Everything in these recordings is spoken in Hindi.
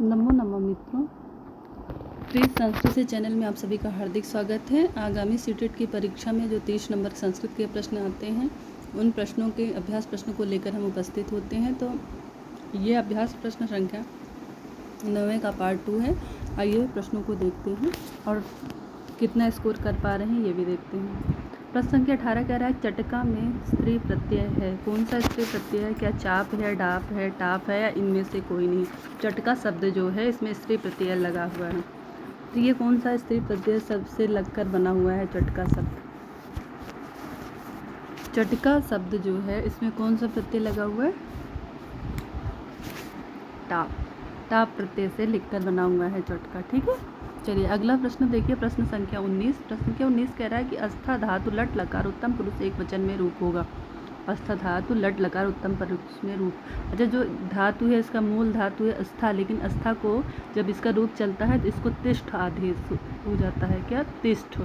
नमो नमः मित्रों, प्लीज़ संस्कृत से चैनल में आप सभी का हार्दिक स्वागत है। आगामी सीटेट की परीक्षा में जो 30 नंबर संस्कृत के प्रश्न आते हैं उन प्रश्नों के अभ्यास प्रश्नों को लेकर हम उपस्थित होते हैं। तो ये अभ्यास प्रश्न संख्या 9 का पार्ट 2 है। आइए प्रश्नों को देखते हैं और कितना स्कोर कर पा रहे हैं ये भी देखते हैं। प्रश्न संख्या 18 कह रहा है चटका में स्त्री प्रत्यय है। कौन सा स्त्री प्रत्यय है? क्या चाप है, डाप है, टाप है या इनमें से कोई नहीं? चटका शब्द जो है इसमें स्त्री प्रत्यय लगा हुआ है, तो ये कौन सा स्त्री प्रत्यय सबसे लगकर बना हुआ है? चटका शब्द। चटका शब्द जो है इसमें कौन सा प्रत्यय लगा हुआ है? टाप। टाप प्रत्यय से लिखकर बना हुआ है चटका। ठीक है, चलिए अगला प्रश्न देखिए। प्रश्न संख्या 19। प्रश्न संख्या 19 कह रहा है कि अस्था धातु लट लकार उत्तम पुरुष एक वचन में रूप होगा। अस्था धातु लट लकार उत्तम पुरुष में रूप। अच्छा, जो धातु है इसका मूल धातु है अस्था, लेकिन अस्था को जब इसका रूप चलता है तो इसको तिष्ठ आदेश हो जाता है। क्या? तिष्ठ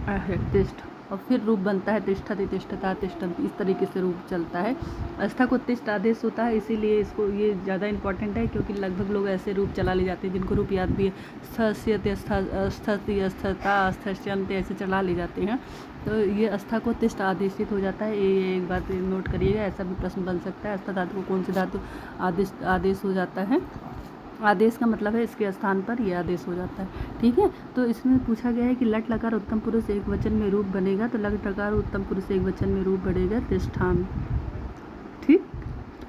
है, तिष्ठ, और फिर रूप बनता है तिष्ठति तिष्ठता तिष्ठन्ति, इस तरीके से रूप चलता है। अस्था को तिष्ठ आदेश होता है, इसीलिए इसको ये ज़्यादा इंपॉर्टेंट है, क्योंकि लगभग लोग ऐसे रूप चला ले जाते हैं जिनको रूप याद भी है। स्थस्यते स्थति स्थता स्थस्यन्ते ऐसे चला ले जाते हैं, तो ये अस्था को तिष्ठ आदेशित हो जाता है। ये एक बात नोट करिएगा, ऐसा भी प्रश्न बन सकता है। अस्था धातु को कौन सी धातु आदेश हो जाता है? आदेश का मतलब है इसके स्थान पर यह आदेश हो जाता है। ठीक है, तो इसमें पूछा गया है कि लट लकार उत्तम पुरुष एक वचन में रूप बनेगा, तो लट लकार उत्तम पुरुष एक वचन में रूप बनेगा तिष्ठामि। ठीक,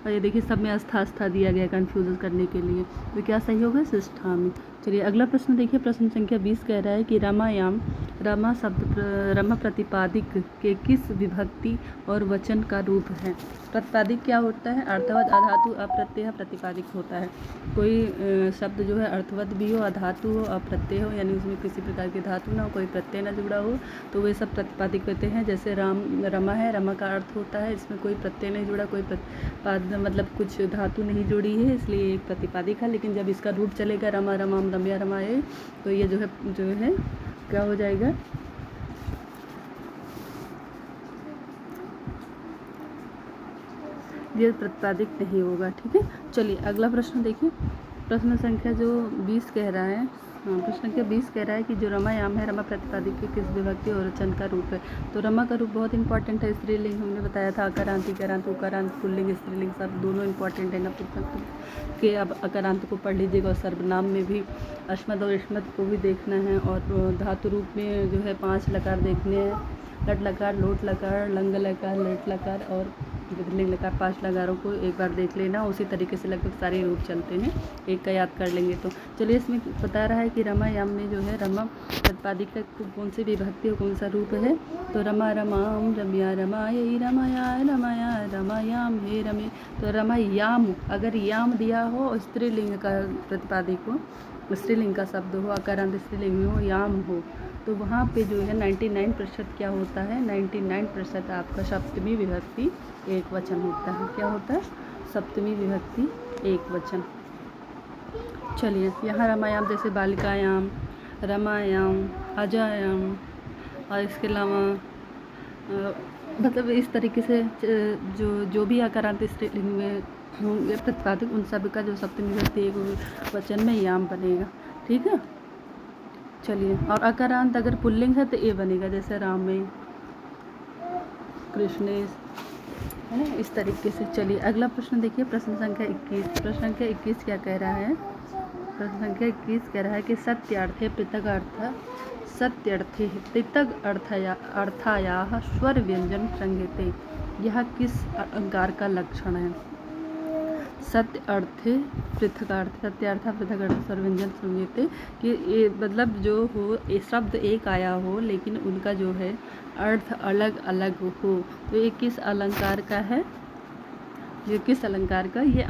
और ये देखिए सब में अस्था दिया गया कंफ्यूज करने के लिए, तो क्या सही होगा? तिष्ठामि। चलिए अगला प्रश्न देखिए। प्रश्न संख्या 20 कह रहा है कि रमायाम, रमा शब्द रमा प्रतिपादिक के किस विभक्ति और वचन का रूप है? प्रतिपादिक क्या होता है? अर्थवत, अधातु, अप्रत्यय, प्रतिपादिक होता है। कोई शब्द जो है अर्थवत भी हो, अधातु हो, अप्रत्यय हो, यानी उसमें किसी प्रकार की धातु ना हो, कोई प्रत्यय ना जुड़ा हो, तो वे सब प्रतिपादिक होते हैं। जैसे रमा है, रमा का अर्थ होता है इसमें कोई प्रत्यय नहीं जुड़ा, कोई मतलब कुछ धातु नहीं जुड़ी है, इसलिए एक प्रतिपादिक है। लेकिन जब इसका रूप चलेगा रमा रमाम रम्या रमाए, तो ये जो है क्या हो जाएगा? ये प्रतिपादिक नहीं होगा। ठीक है, चलिए अगला प्रश्न देखिए। प्रश्न संख्या जो 20 कह रहा है, प्रश्न संख्या 20 कह रहा है कि जो रमायाम है रमा प्रतिपादिक के किस विभक्ति और वचन का रूप है? तो रमा का रूप बहुत इंपॉर्टेंट है। स्त्रीलिंग हमने बताया था, अकारांत, इकारांत, उकारांत, पुल्लिंग, स्त्रीलिंग सब दोनों इंपॉर्टेंट है नपुंसक के। अब अकारांत को पढ़ लीजिएगा, और सर्वनाम में भी अस्मद और इस्मद को भी देखना है, और धातु रूप में जो है 5 लकार देखने हैं। लट लकार, लोट लकार, लंग लकार, लेट लकार और विधिलिंग लकार, 5 लकारों को एक बार देख लेना। उसी तरीके से लगभग सारे रूप चलते हैं, एक का याद कर लेंगे तो। चलिए इसमें बता रहा है कि रमायाम में जो है रमा प्रतिपादिक का कौन सी विभक्ति और कौन सा रूप है? तो रमा रमाम रम्या रमाय रमाया रमाया रमायाम हे रमे। तो रमायाम, अगर याम दिया हो, स्त्रीलिंग का प्रतिपादिक हो, स्त्रीलिंग का शब्द हो, अकारांत स्त्रीलिंग हो, याम हो, तो वहाँ पे जो है 99% क्या होता है? 99% आपका सप्तमी विभक्ति एक वचन होता है। क्या होता है? सप्तमी विभक्ति एक वचन। चलिए यहाँ रमायाम जैसे बालिकायाम, रमायाम, अजायाम, और इसके अलावा मतलब इस तरीके से जो भी अकारांत स्त्रीलिंग में होंगे प्रतिपादिक, उन सब का जो सप्तमी विभक्ति एक वचन में याम बनेगा। ठीक है, चलिए, और अकारांत अगर पुल्लिंग है तो ए बनेगा, जैसे राम में, कृष्णेश, है ना, इस तरीके से। चलिए अगला प्रश्न देखिए। प्रश्न संख्या 21। प्रश्न संख्या 21 क्या कह रहा है? प्रश्न संख्या 21 कह रहा है कि सत्यार्थे पृथक अर्थ, सत्यर्थे पृथक अर्थायाः स्वर व्यंजन संज्ञते, यह किस अलंकार का लक्षण है? सत्य अर्थे पृथकार्थ, सत्यार्थ पृथक अर्थ स्वर व्यंजन संज्ञते, कि ये मतलब जो हो, ये शब्द एक आया हो लेकिन उनका जो है अर्थ अलग अलग हो, तो ये किस अलंकार का है? ये किस अलंकार का? ये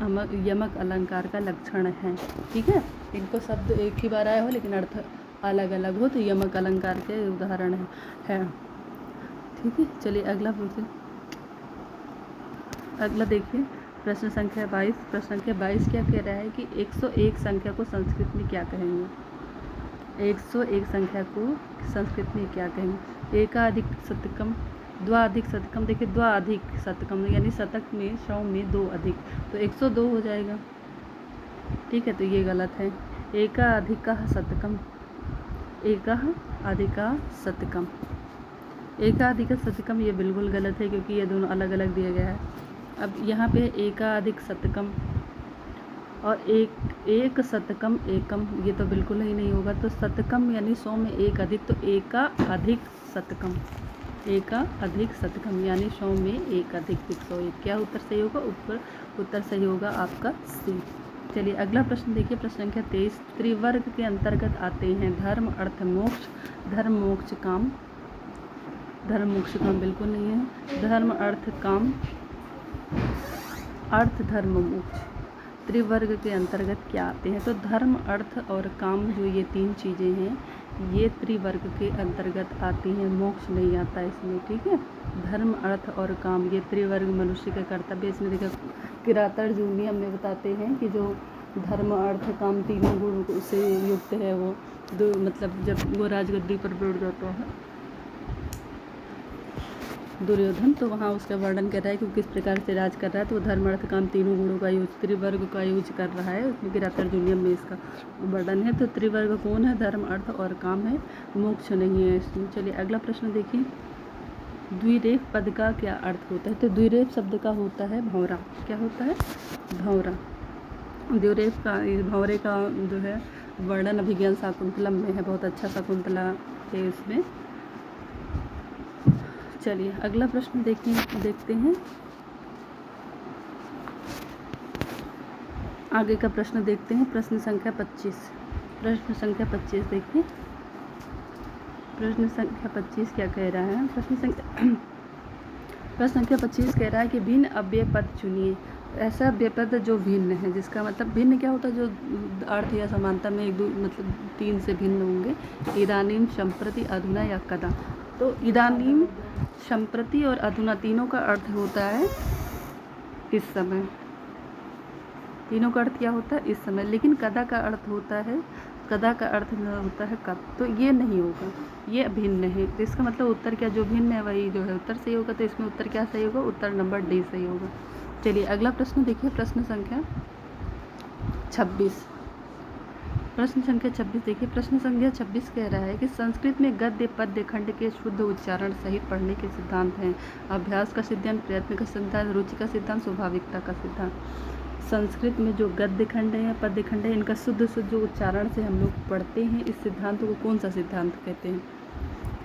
यमक अलंकार का लक्षण है। ठीक है, इनको शब्द एक ही बार आया हो लेकिन अर्थ अलग अलग हो, तो यमक अलंकार के उदाहरण है। ठीक है, चलिए अगला पूछिए। अगला देखिए प्रश्न संख्या 22। प्रश्न संख्या 22 क्या कह रहा है कि 101 संख्या को संस्कृत में क्या कहेंगे? 101 संख्या को संस्कृत में क्या कहेंगे? एकाधिक शतकम, द्वाधिक शतकम। देखिए द्वाधिक शतकम यानी शतक में 100 में 2 अधिक, तो 102 हो जाएगा। ठीक है, तो ये गलत है। एका अधिकः शतकम, एकः अधिकः शतकम, एकाधिक शतकम ये बिल्कुल गलत है क्योंकि ये दोनों अलग अलग दिया गया है। अब यहाँ पे एकाधिक शतकम और एक शतकम एकम, ये तो बिल्कुल ही नहीं होगा। तो शतकम यानी 100 में एक अधिक, तो एका अधिक शतकम, एका अधिक शतकम यानी 100 में एक अधिक 101। क्या उत्तर सही होगा? उत्तर सही होगा आपका सी। चलिए अगला प्रश्न देखिए, प्रश्न संख्या 23। त्रिवर्ग के अंतर्गत आते हैं धर्म अर्थ मोक्ष। धर्म मोक्ष काम, धर्म मोक्ष काम बिल्कुल नहीं है। धर्म अर्थ काम, अर्थ धर्म मोक्ष त्रिवर्ग के अंतर्गत क्या आते हैं? तो धर्म अर्थ और काम जो ये तीन चीज़ें हैं ये त्रिवर्ग के अंतर्गत आती हैं, मोक्ष नहीं आता इसमें। ठीक है, धर्म अर्थ और काम ये त्रिवर्ग मनुष्य का कर्तव्य। इसमें देखा किरातार्जुनीय जूनी हमें बताते हैं कि जो धर्म अर्थ काम तीनों गुणों से युक्त है वो मतलब जब वो राजगद्दी पर बैठ जाता है दुर्योधन, तो वहाँ उसका वर्णन कर रहा है कि किस प्रकार से राज कर रहा है। तो वो धर्म अर्थ काम तीनों गुणों का यूज, त्रिवर्ग का यूज कर रहा है। उसमें किरातार्जुनीय में इसका वर्णन है। तो त्रिवर्ग कौन है? धर्म अर्थ और काम है, मोक्ष नहीं है इसमें। चलिए अगला प्रश्न देखिए, द्विरेफ पद का क्या अर्थ होता है? तो द्विरेफ शब्द का होता है भंवरा। क्या होता है? भंवरा। द्विरेफ का, भंवरे का जो है वर्णन अभिज्ञान शाकुंतलम में है, बहुत अच्छा शाकुंतला है इसमें। चलिए अगला प्रश्न देखते हैं। आगे का प्रश्न देखते हैं, प्रश्न संख्या 25। प्रश्न संख्या 25 देखिए, प्रश्न संख्या 25 क्या कह रहा है? प्रश्न संख्या 25 कह रहा है कि भिन्न अव्यय पद चुनिए। ऐसा अव्यय पद जो भिन्न है, जिसका मतलब भिन्न क्या होता है? जो अर्थ या समानता में एक दो मतलब तीन से भिन्न होंगे। इदानीम, संप्रति, अधुना या कदा। तो इदानीम, संप्रति और अधुना तीनों का अर्थ होता है इस समय। तीनों का अर्थ क्या होता है? इस समय। लेकिन कदा का अर्थ होता है, कदा का अर्थ होता है कब। तो ये नहीं होगा, ये भिन्न है। तो इसका मतलब उत्तर क्या, जो भिन्न है वही जो है उत्तर सही होगा। तो इसमें उत्तर क्या सही होगा? उत्तर नंबर डी सही होगा। चलिए अगला प्रश्न देखिए, प्रश्न संख्या 26। प्रश्न संख्या 26 देखिए, प्रश्न संख्या 26 कह रहा है कि संस्कृत में गद्य पद्य खंड के शुद्ध उच्चारण सहित पढ़ने के सिद्धांत हैं। अभ्यास का सिद्धांत, प्रयत्न का सिद्धांत, रुचि का सिद्धांत, स्वाभाविकता का सिद्धांत। संस्कृत में जो गद्य खंड है या पद्य खंड है, इनका शुद्ध जो उच्चारण से हम लोग पढ़ते हैं, इस सिद्धांत को कौन सा सिद्धांत कहते हैं?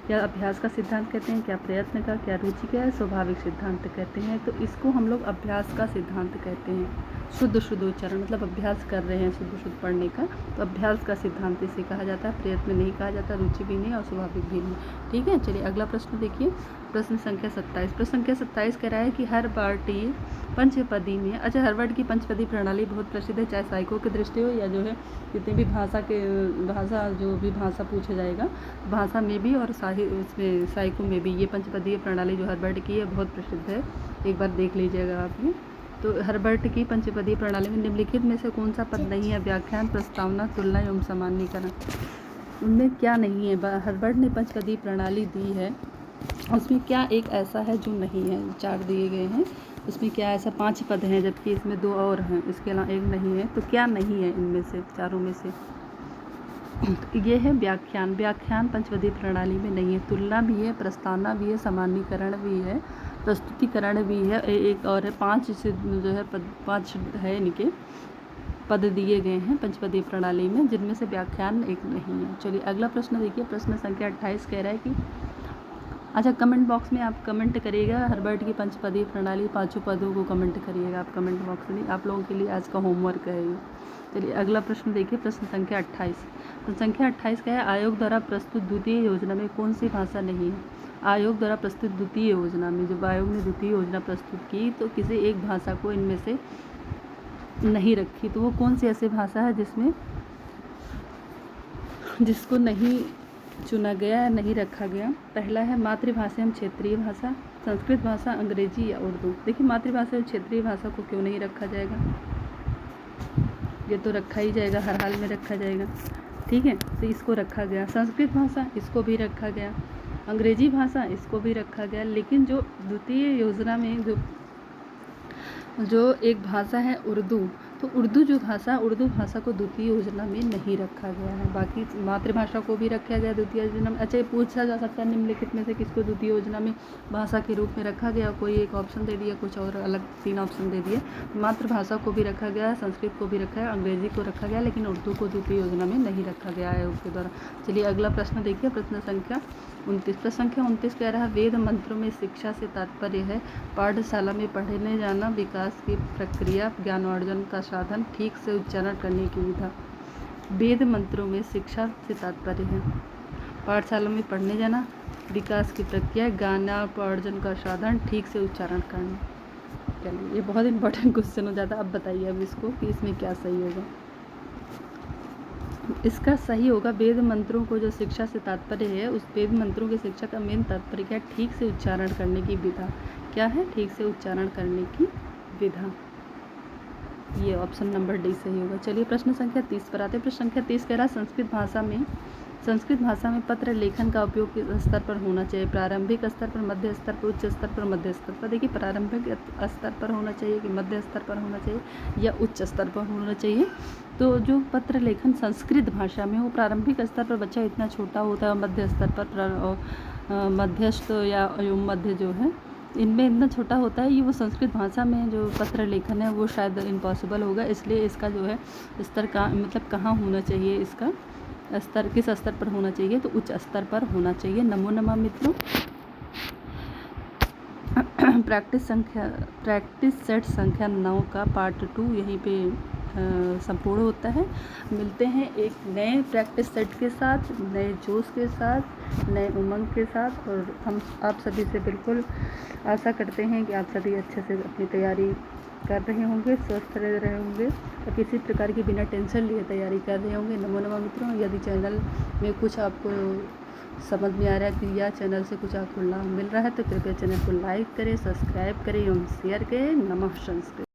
क्या अभ्यास का सिद्धांत कहते हैं, क्या प्रयत्न का, क्या रुचि का, स्वाभाविक सिद्धांत कहते हैं? तो इसको हम लोग अभ्यास का सिद्धांत कहते हैं। शुद्ध उच्चारण मतलब अभ्यास कर रहे हैं शुद्ध पढ़ने का, तो अभ्यास का सिद्धांत इसे कहा जाता है। प्रयत्न नहीं कहा जाता, रुचि भी नहीं और स्वाभाविक भी नहीं। ठीक है, चलिए अगला प्रश्न देखिए, प्रश्न संख्या 27। प्रश्न संख्या 27 कह रहा है कि हर बाटी पंचपदी में, अच्छा हर वर्ड की पंचपदी प्रणाली बहुत प्रसिद्ध है, चाहे साइको की दृष्टि हो या जो है जितनी भी भाषा जो भी भाषा पूछा जाएगा, भाषा में भी और उसमें साइको में भी ये पंचपदीय प्रणाली जो हर वर्ड की है बहुत प्रसिद्ध है। एक बार देख लीजिएगा आप ये। तो हर्बर्ट की पंचपदीय प्रणाली में निम्नलिखित में से कौन सा पद नहीं है? व्याख्यान, प्रस्तावना, तुलना एवं सामान्यीकरण। उनमें क्या नहीं है? हर्बर्ट ने पंचपदीय प्रणाली दी है, उसमें क्या एक ऐसा है जो नहीं है? 4 दिए गए हैं, उसमें क्या ऐसा 5 पद हैं जबकि इसमें 2 और हैं, इसके अलावा एक नहीं है। तो क्या नहीं है इनमें से, चारों में से? ये है व्याख्यान। व्याख्यान पंचपदीय प्रणाली में नहीं है। तुलना भी है, प्रस्तावना भी है, सामान्यीकरण भी है, प्रस्तुतिकरण भी है, एक और है। 5 से जो है 5 है इनके पद दिए गए हैं पंचपदीय प्रणाली में, जिनमें से व्याख्यान एक नहीं है। चलिए अगला प्रश्न देखिए, प्रश्न संख्या 28 कह रहा है कि अच्छा कमेंट बॉक्स में आप कमेंट करिएगा हर्बर्ट की पंचपदीय प्रणाली 5 पदों को कमेंट करिएगा आप कमेंट बॉक्स में, आप लोगों के लिए आज का होमवर्क है ये। चलिए अगला प्रश्न देखिए, प्रश्न संख्या 28। प्रश्न संख्या 28 का है आयोग द्वारा प्रस्तुत द्वितीय योजना में कौन सी भाषा नहीं है? आयोग द्वारा प्रस्तुत द्वितीय योजना में, जब आयोग ने द्वितीय योजना प्रस्तुत की तो किसी एक भाषा को इनमें से नहीं रखी, तो वो कौन सी ऐसी भाषा है जिसको नहीं चुना गया या नहीं रखा गया? पहला है मातृभाषा एवं क्षेत्रीय भाषा, संस्कृत भाषा, अंग्रेजी या उर्दू। देखिए मातृभाषा और क्षेत्रीय भाषा को क्यों नहीं रखा जाएगा? ये तो रखा ही जाएगा, हर हाल में रखा जाएगा। ठीक है, तो इसको रखा गया। संस्कृत भाषा, इसको भी रखा गया। अंग्रेजी भाषा, इसको भी रखा गया। लेकिन जो द्वितीय योजना में जो एक भाषा है उर्दू, तो उर्दू भाषा को द्वितीय योजना में नहीं रखा गया है। बाकी मातृभाषा को भी रखा गया द्वितीय योजना में। अच्छा, ये पूछा जा सकता है निम्नलिखित में से किसको द्वितीय योजना में भाषा के रूप में रखा गया। कोई एक ऑप्शन दे दिया, कुछ और अलग 3 ऑप्शन दे दिए। मातृभाषा को भी रखा गया है, संस्कृत को भी रखा है, अंग्रेजी को रखा गया, लेकिन उर्दू को द्वितीय योजना में नहीं रखा गया है उसके द्वारा। चलिए अगला प्रश्न देखिए, प्रश्न संख्या 29। प्रश्न संख्या 29 कह रहा है वेद मंत्रों में शिक्षा से तात्पर्य है पाठशाला में पढ़ने जाना, विकास की प्रक्रिया, ज्ञानार्जन का साधन, ठीक से उच्चारण करने की विधा। वेद मंत्रों में शिक्षा से तात्पर्य है पाठशाला में पढ़ने जाना, विकास की प्रक्रिया, ज्ञानार्जन का साधन, ठीक से उच्चारण करना। चलिए ये बहुत इंपॉर्टेंट क्वेश्चन हो जाता है। अब बताइए अब इसको कि इसमें क्या सही होगा। इसका सही होगा वेद मंत्रों को जो शिक्षा से तात्पर्य है, उस वेद मंत्रों की शिक्षा का मेन तात्पर्य क्या है, ठीक से उच्चारण करने की विधा। क्या है, ठीक से उच्चारण करने की विधा। ये ऑप्शन नंबर डी सही होगा। चलिए प्रश्न संख्या 30 पर आते हैं। प्रश्न संख्या 30 कह रहा है संस्कृत भाषा में पत्र लेखन का उपयोग किस स्तर पर होना चाहिए, प्रारंभिक स्तर पर, मध्य स्तर पर, उच्च स्तर पर, मध्य स्तर पर। देखिए प्रारंभिक स्तर पर होना चाहिए कि मध्य स्तर पर होना चाहिए या उच्च स्तर पर होना चाहिए। तो जो पत्र लेखन संस्कृत भाषा में वो प्रारंभिक स्तर पर बच्चा इतना छोटा होता है, मध्य स्तर पर मध्यस्थ या मध्य जो है इनमें इतना छोटा होता है। ये वो संस्कृत भाषा में जो पत्र लेखन है वो शायद इम्पॉसिबल होगा, इसलिए इसका जो है स्तर का मतलब कहाँ होना चाहिए, इसका स्तर किस स्तर पर होना चाहिए, तो उच्च स्तर पर होना चाहिए। नमो नमः मित्रों। प्रैक्टिस सेट संख्या 9 का पार्ट 2 यहीं पे संपूर्ण होता है। मिलते हैं एक नए प्रैक्टिस सेट के साथ, नए जोश के साथ, नए उमंग के साथ, और हम आप सभी से बिल्कुल आशा करते हैं कि आप सभी अच्छे से अपनी तैयारी कर रहे होंगे, स्वस्थ रह रहे होंगे और किसी प्रकार की बिना टेंशन लिए तैयारी कर रहे होंगे। नमो नमः मित्रों। यदि चैनल में कुछ आपको समझ में आ रहा है कि या चैनल से कुछ आपको लाभ मिल रहा है तो कृपया चैनल को लाइक करें, सब्सक्राइब करें एवं शेयर करें। नमः संस्कृत।